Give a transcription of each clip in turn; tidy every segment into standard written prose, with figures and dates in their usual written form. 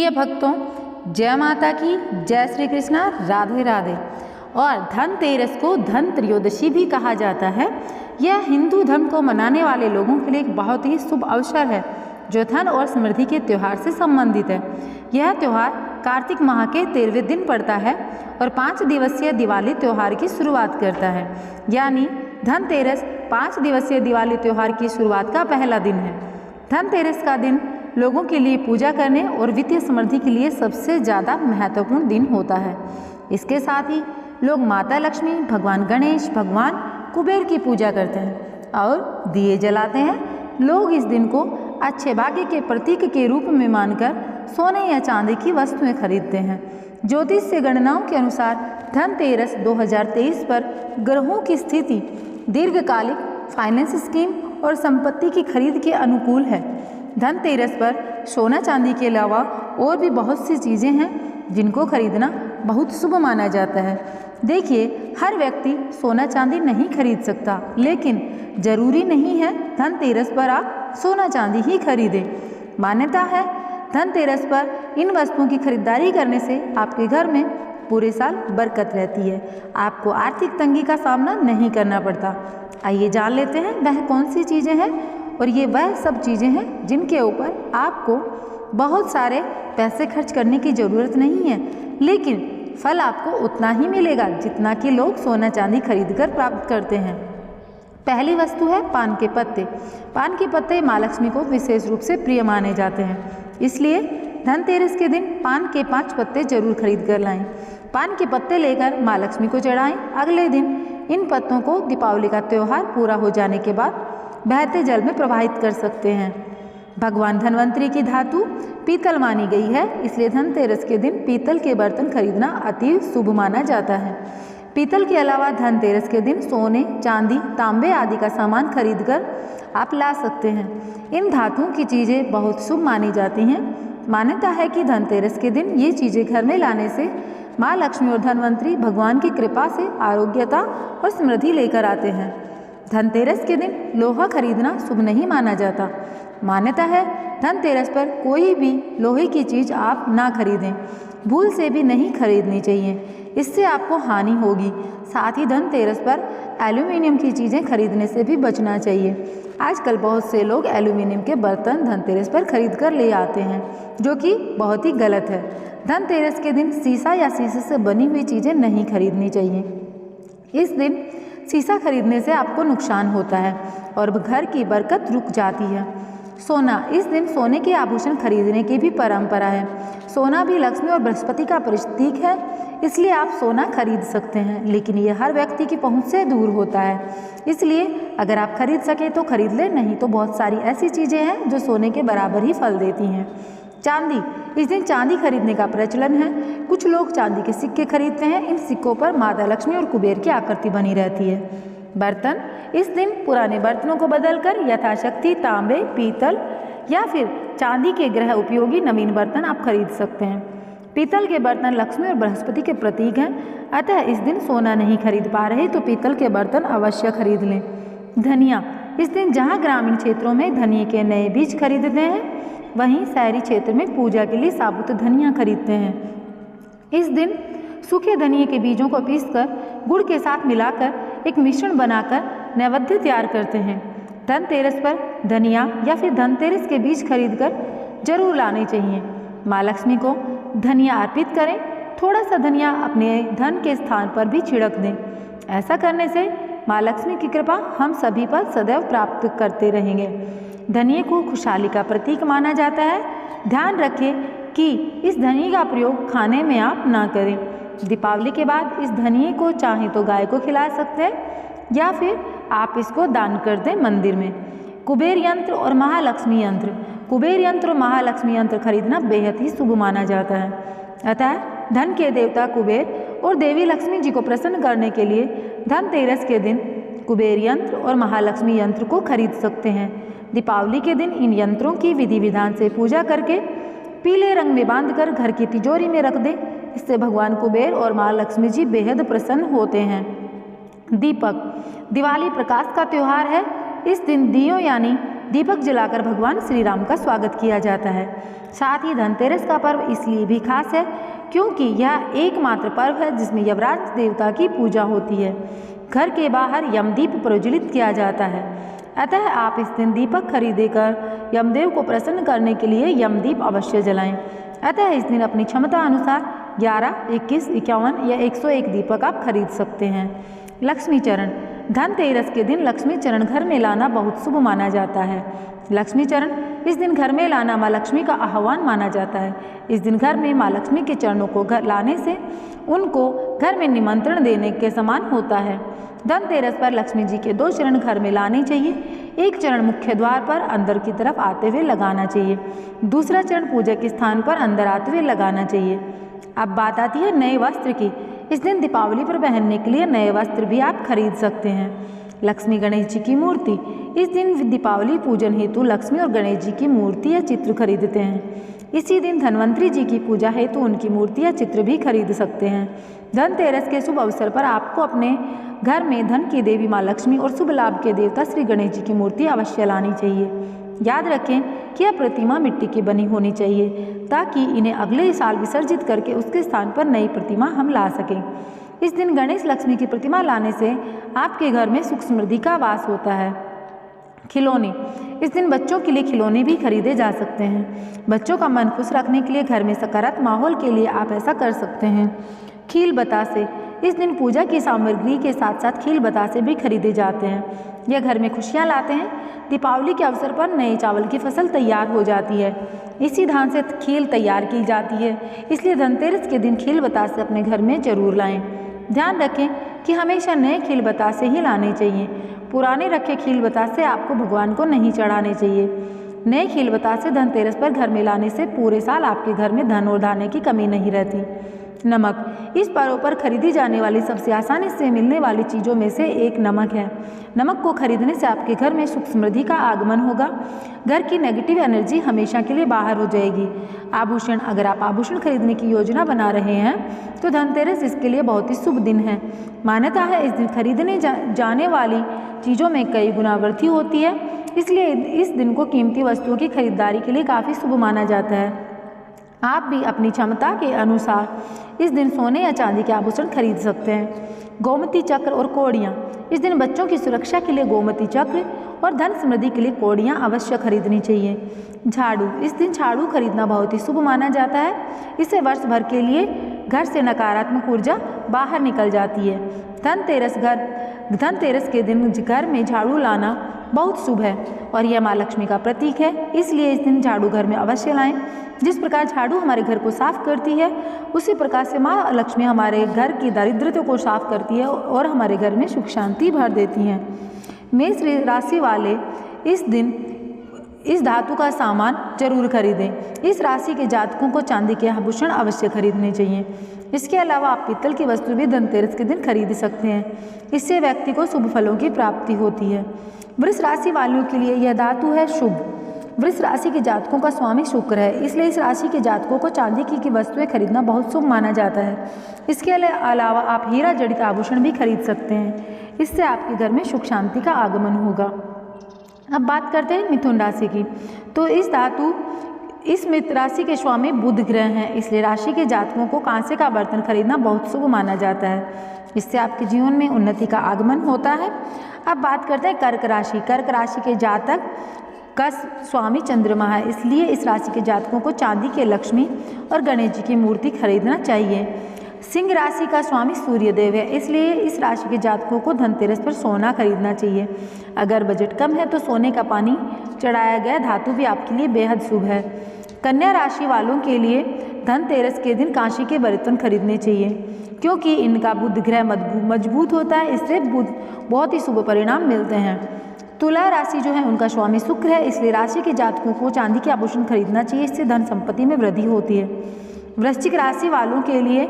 प्रिय भक्तों, जय माता की, जय श्री कृष्णा, राधे राधे। और धनतेरस को धन त्रयोदशी भी कहा जाता है। यह हिंदू धर्म को मनाने वाले लोगों के लिए एक बहुत ही शुभ अवसर है जो धन और समृद्धि के त्यौहार से संबंधित है। यह त्यौहार कार्तिक माह के 13वें दिन पड़ता है और 5 दिवसीय दिवाली त्यौहार की शुरुआत करता है। यानी धनतेरस 5 दिवसीय दिवाली त्यौहार की शुरुआत का पहला दिन है। धनतेरस का दिन लोगों के लिए पूजा करने और वित्तीय समृद्धि के लिए सबसे ज़्यादा महत्वपूर्ण दिन होता है। इसके साथ ही लोग माता लक्ष्मी, भगवान गणेश, भगवान कुबेर की पूजा करते हैं और दिए जलाते हैं। लोग इस दिन को अच्छे भाग्य के प्रतीक के रूप में मानकर सोने या चांदी की वस्तुएं खरीदते हैं। ज्योतिष से गणनाओं के अनुसार धनतेरस 2023 पर ग्रहों की स्थिति दीर्घकालिक फाइनेंस स्कीम और संपत्ति की खरीद के अनुकूल है। धनतेरस पर सोना चांदी के अलावा और भी बहुत सी चीज़ें हैं जिनको खरीदना बहुत शुभ माना जाता है। देखिए, हर व्यक्ति सोना चांदी नहीं खरीद सकता, लेकिन जरूरी नहीं है धनतेरस पर आप सोना चांदी ही खरीदें। मान्यता है धनतेरस पर इन वस्तुओं की खरीदारी करने से आपके घर में पूरे साल बरकत रहती है। आपको आर्थिक तंगी का सामना नहीं करना पड़ता। आइए जान लेते हैं वह कौन सी चीज़ें हैं। और ये वह सब चीज़ें हैं जिनके ऊपर आपको बहुत सारे पैसे खर्च करने की ज़रूरत नहीं है, लेकिन फल आपको उतना ही मिलेगा जितना कि लोग सोना चांदी खरीद कर प्राप्त करते हैं। पहली वस्तु है पान के पत्ते। पान के पत्ते माँ लक्ष्मी को विशेष रूप से प्रिय माने जाते हैं, इसलिए धनतेरस के दिन पान के 5 पत्ते जरूर खरीद कर लाएं। पान के पत्ते लेकर माँ लक्ष्मी को चढ़ाएं। अगले दिन इन पत्तों को दीपावली का त्यौहार पूरा हो जाने के बाद बहते जल में प्रवाहित कर सकते हैं। भगवान धन्वंतरी की धातु पीतल मानी गई है, इसलिए धनतेरस के दिन पीतल के बर्तन खरीदना अति शुभ माना जाता है। पीतल के अलावा धनतेरस के दिन सोने, चांदी, तांबे आदि का सामान खरीदकर आप ला सकते हैं। इन धातुओं की चीज़ें बहुत शुभ मानी जाती हैं। मान्यता है कि धनतेरस के दिन ये चीज़ें घर में लाने से माँ लक्ष्मी और धन्वंतरी भगवान की कृपा से आरोग्यता और समृद्धि लेकर आते हैं। धनतेरस के दिन लोहा खरीदना शुभ नहीं माना जाता। मान्यता है धनतेरस पर कोई भी लोहे की चीज़ आप ना खरीदें, भूल से भी नहीं खरीदनी चाहिए, इससे आपको हानि होगी। साथ ही धनतेरस पर एल्यूमिनियम की चीज़ें खरीदने से भी बचना चाहिए। आजकल बहुत से लोग एल्यूमिनियम के बर्तन धनतेरस पर खरीद कर ले आते हैं, जो कि बहुत ही गलत है। धनतेरस के दिन शीशा या शीशे से बनी हुई चीज़ें नहीं खरीदनी चाहिए। इस दिन शीशा खरीदने से आपको नुकसान होता है और घर की बरकत रुक जाती है। सोना, इस दिन सोने के आभूषण खरीदने की भी परंपरा है। सोना भी लक्ष्मी और बृहस्पति का प्रतीक है, इसलिए आप सोना खरीद सकते हैं, लेकिन ये हर व्यक्ति की पहुंच से दूर होता है। इसलिए अगर आप खरीद सकें तो खरीद लें, नहीं तो बहुत सारी ऐसी चीज़ें हैं जो सोने के बराबर ही फल देती हैं। चांदी, इस दिन चांदी खरीदने का प्रचलन है। कुछ लोग चांदी के सिक्के खरीदते हैं। इन सिक्कों पर माता लक्ष्मी और कुबेर की आकृति बनी रहती है। बर्तन, इस दिन पुराने बर्तनों को बदलकर यथाशक्ति तांबे, पीतल या फिर चांदी के गृह उपयोगी नवीन बर्तन आप खरीद सकते हैं। पीतल के बर्तन लक्ष्मी और बृहस्पति के प्रतीक हैं, अतः इस दिन सोना नहीं खरीद पा रहे तो पीतल के बर्तन अवश्य खरीद लें। धनिया, इस दिन जहाँ ग्रामीण क्षेत्रों में धनिये के नए बीज खरीदते हैं, वहीं शहरी क्षेत्र में पूजा के लिए साबुत धनिया खरीदते हैं। इस दिन सूखे धनिये के बीजों को पीसकर गुड़ के साथ मिलाकर एक मिश्रण बनाकर नैवेद्य तैयार करते हैं। धनतेरस पर धनिया या फिर धनतेरस के बीज खरीदकर जरूर लाने चाहिए। माँ लक्ष्मी को धनिया अर्पित करें। थोड़ा सा धनिया अपने धन के स्थान पर भी छिड़क दें। ऐसा करने से माँ लक्ष्मी की कृपा हम सभी पर सदैव प्राप्त करते रहेंगे। धनिये को खुशहाली का प्रतीक माना जाता है। ध्यान रखें कि इस धनिये का प्रयोग खाने में आप ना करें। दीपावली के बाद इस धनिये को चाहे तो गाय को खिला सकते हैं या फिर आप इसको दान कर दें मंदिर में। कुबेर यंत्र और महालक्ष्मी यंत्र, कुबेर यंत्र और महालक्ष्मी यंत्र खरीदना बेहद ही शुभ माना जाता है। अतः धन के देवता कुबेर और देवी लक्ष्मी जी को प्रसन्न करने के लिए धनतेरस के दिन कुबेर यंत्र और महालक्ष्मी यंत्र को खरीद सकते हैं। दीपावली के दिन इन यंत्रों की विधि विधान से पूजा करके पीले रंग में बांधकर घर की तिजोरी में रख दें। इससे भगवान कुबेर और माँ लक्ष्मी जी बेहद प्रसन्न होते हैं। दीपक, दिवाली प्रकाश का त्यौहार है। इस दिन दियों यानी दीपक जलाकर भगवान श्री राम का स्वागत किया जाता है। साथ ही धनतेरस का पर्व इसलिए भी खास है क्योंकि यह एकमात्र पर्व है जिसमें यमराज देवता की पूजा होती है। घर के बाहर यमदीप प्रज्वलित किया जाता है, अतः आप इस दिन दीपक खरीदे कर यमदेव को प्रसन्न करने के लिए यमदीप अवश्य जलाएं। अतः इस दिन अपनी क्षमता अनुसार 11, 21, 51 या 101 दीपक आप खरीद सकते हैं। लक्ष्मी चरण। धनतेरस के दिन लक्ष्मी चरण घर में लाना बहुत शुभ माना जाता है। लक्ष्मी चरण इस दिन घर में लाना माँ लक्ष्मी का आह्वान माना जाता है। इस दिन घर में माँ लक्ष्मी के चरणों को घर लाने से उनको घर में निमंत्रण देने के समान होता है। धनतेरस पर लक्ष्मी जी के 2 चरण घर में लाने चाहिए। एक चरण मुख्य द्वार पर अंदर की तरफ आते हुए लगाना चाहिए, दूसरा चरण पूजा के स्थान पर अंदर आते हुए लगाना चाहिए। अब बात आती है नए वस्त्र की। इस दिन दीपावली पर पहनने के लिए नए वस्त्र भी आप खरीद सकते हैं। लक्ष्मी गणेश जी की मूर्ति। इस दिन दीपावली पूजन हेतु लक्ष्मी और गणेश जी की मूर्ति या चित्र खरीदते हैं। इसी दिन धन्वंतरी जी की पूजा हेतु उनकी मूर्ति या चित्र भी खरीद सकते हैं। धनतेरस के शुभ अवसर पर आपको अपने घर में धन की देवी माँ लक्ष्मी और शुभ लाभ के देवता श्री गणेश जी की मूर्ति अवश्य लानी चाहिए। याद रखें कि यह प्रतिमा मिट्टी की बनी होनी चाहिए ताकि इन्हें अगले साल विसर्जित करके उसके स्थान पर नई प्रतिमा हम ला सकें। इस दिन गणेश लक्ष्मी की प्रतिमा लाने से आपके घर में सुख समृद्धि का वास होता है। खिलौने। इस दिन बच्चों के लिए खिलौने भी खरीदे जा सकते हैं। बच्चों का मन खुश रखने के लिए घर में सकारात्मक माहौल के लिए आप ऐसा कर सकते हैं। खील बतासे। इस दिन पूजा की सामग्री के साथ साथ खील बतासे भी खरीदे जाते हैं। यह घर में खुशियां लाते हैं। दीपावली के अवसर पर नए चावल की फसल तैयार हो जाती है। इसी धान से खील तैयार की जाती है, इसलिए धनतेरस के दिन खील बतासे अपने घर में जरूर लाएं। ध्यान रखें कि हमेशा नए खील बतासे ही लाने चाहिए। पुराने रखे खील बतासे आपको भगवान को नहीं चढ़ाने चाहिए। नए खील बतासे धनतेरस पर घर में लाने से पूरे साल आपके घर में धन और धान्य की कमी नहीं रहती। नमक। इस पर्व पर खरीदी जाने वाली सबसे आसानी से मिलने वाली चीज़ों में से एक नमक है। नमक को खरीदने से आपके घर में सुख समृद्धि का आगमन होगा। घर की नेगेटिव एनर्जी हमेशा के लिए बाहर हो जाएगी। आभूषण। अगर आप आभूषण खरीदने की योजना बना रहे हैं तो धनतेरस इसके लिए बहुत ही शुभ दिन है। मान्यता है इस दिन खरीदने जाने वाली चीज़ों में कई गुना वृद्धि होती है, इसलिए इस दिन को कीमती वस्तुओं की खरीदारी के लिए काफ़ी शुभ माना जाता है। आप भी अपनी क्षमता के अनुसार इस दिन सोने या चांदी के आभूषण खरीद सकते हैं। गोमती चक्र और कौड़ियाँ। इस दिन बच्चों की सुरक्षा के लिए गोमती चक्र और धन समृद्धि के लिए कौड़ियाँ अवश्य खरीदनी चाहिए। झाड़ू। इस दिन झाड़ू खरीदना बहुत ही शुभ माना जाता है। इससे वर्ष भर के लिए घर से नकारात्मक ऊर्जा बाहर निकल जाती है। धनतेरस के दिन घर में झाड़ू लाना बहुत शुभ है और यह माँ लक्ष्मी का प्रतीक है, इसलिए इस दिन झाड़ू घर में अवश्य लाएं। जिस प्रकार झाड़ू हमारे घर को साफ करती है, उसी प्रकार से माँ लक्ष्मी हमारे घर की दारिद्र्यता को साफ करती है और हमारे घर में सुख शांति भर देती हैं। मेष राशि वाले इस दिन इस धातु का सामान जरूर खरीदें। इस राशि के जातकों को चांदी के आभूषण अवश्य खरीदने चाहिए। इसके अलावा आप पीतल की वस्तु भी धनतेरस के दिन खरीद सकते हैं। इससे व्यक्ति को शुभ फलों की प्राप्ति होती है। वृष राशि वालों के लिए यह धातु है शुभ। वृष राशि के जातकों का स्वामी शुक्र है, इसलिए इस राशि के जातकों को चांदी की वस्तुएं खरीदना बहुत शुभ माना जाता है। इसके अलावा आप हीरा जड़ित आभूषण भी खरीद सकते हैं। इससे आपके घर में सुख शांति का आगमन होगा। अब बात करते हैं मिथुन राशि की। तो इस मिथुन राशि के स्वामी बुध ग्रह हैं, इसलिए राशि के जातकों को कांसे का बर्तन खरीदना बहुत शुभ माना जाता है। इससे आपके जीवन में उन्नति का आगमन होता है। अब बात करते हैं कर्क राशि। कर्क राशि के जातक का स्वामी चंद्रमा है, इसलिए इस राशि के जातकों को चांदी के लक्ष्मी और गणेश जी की मूर्ति खरीदना चाहिए। सिंह राशि का स्वामी सूर्यदेव है, इसलिए इस राशि के जातकों को धनतेरस पर सोना खरीदना चाहिए। अगर बजट कम है तो सोने का पानी चढ़ाया गया धातु भी आपके लिए बेहद शुभ है। कन्या राशि वालों के लिए धनतेरस के दिन कांसे के बर्तन खरीदने चाहिए, क्योंकि इनका बुध ग्रह मजबूत होता है, इससे बहुत ही शुभ परिणाम मिलते हैं। तुला राशि जो है उनका स्वामी शुक्र है, इसलिए राशि के जातकों को चांदी के आभूषण खरीदना चाहिए, इससे धन संपत्ति में वृद्धि होती है। वृश्चिक राशि वालों के लिए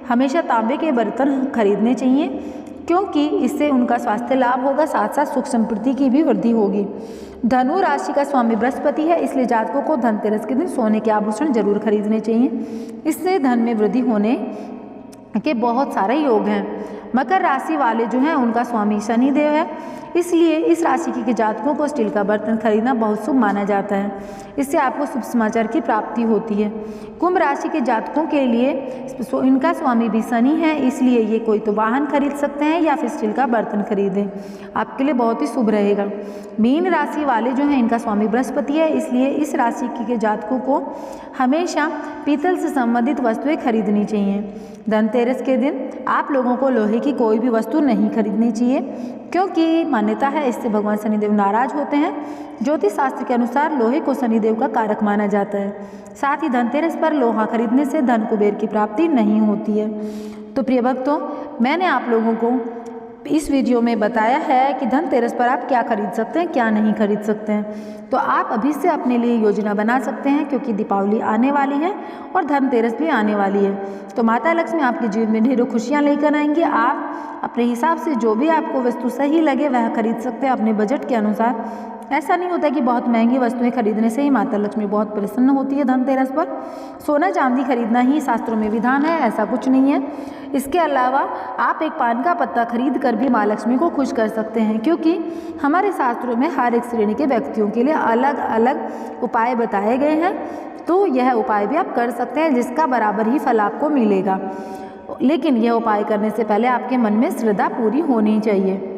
हमेशा तांबे के बर्तन खरीदने चाहिए, क्योंकि इससे उनका स्वास्थ्य लाभ होगा, साथ साथ सुख समृद्धि की भी वृद्धि होगी। धनु राशि का स्वामी बृहस्पति है, इसलिए जातकों को धनतेरस के दिन सोने के आभूषण जरूर खरीदने चाहिए। इससे धन में वृद्धि होने के बहुत सारे योग हैं। मकर राशि वाले जो हैं उनका स्वामी शनिदेव है, इसलिए इस राशि के जातकों को स्टील का बर्तन खरीदना बहुत शुभ माना जाता है। इससे आपको शुभ समाचार की प्राप्ति होती है। कुंभ राशि के जातकों के लिए इनका स्वामी भी शनि है, इसलिए ये कोई तो वाहन खरीद सकते हैं या फिर स्टील का बर्तन खरीदें, आपके लिए बहुत ही शुभ रहेगा। मीन राशि वाले जो हैं इनका स्वामी बृहस्पति है, इसलिए इस राशि के जातकों को हमेशा पीतल से संबंधित वस्तुएं खरीदनी चाहिए। धनतेरस के दिन आप लोगों को लोहे की कोई भी वस्तु नहीं खरीदनी चाहिए, क्योंकि मान्यता है इससे भगवान शनिदेव नाराज होते हैं। ज्योतिष शास्त्र के अनुसार लोहे को शनिदेव का कारक माना जाता है। साथ ही धनतेरस पर लोहा खरीदने से धन कुबेर की प्राप्ति नहीं होती है। तो प्रिय भक्तों, मैंने आप लोगों को इस वीडियो में बताया है कि धनतेरस पर आप क्या खरीद सकते हैं, क्या नहीं खरीद सकते हैं। तो आप अभी से अपने लिए योजना बना सकते हैं, क्योंकि दीपावली आने वाली है और धनतेरस भी आने वाली है। तो माता लक्ष्मी आपके जीवन में ढेरों खुशियाँ लेकर आएंगी। आप अपने हिसाब से जो भी आपको वस्तु सही लगे वह खरीद सकते हैं अपने बजट के अनुसार। ऐसा नहीं होता कि बहुत महंगी वस्तुएं खरीदने से ही माता लक्ष्मी बहुत प्रसन्न होती है। धनतेरस पर सोना चांदी खरीदना ही शास्त्रों में विधान है, ऐसा कुछ नहीं है। इसके अलावा आप एक पान का पत्ता खरीद कर भी माँ लक्ष्मी को खुश कर सकते हैं, क्योंकि हमारे शास्त्रों में हर एक श्रेणी के व्यक्तियों के लिए अलग अलग उपाय बताए गए हैं। तो यह उपाय भी आप कर सकते हैं, जिसका बराबर ही फल आपको मिलेगा। लेकिन यह उपाय करने से पहले आपके मन में श्रद्धा पूरी होनी चाहिए।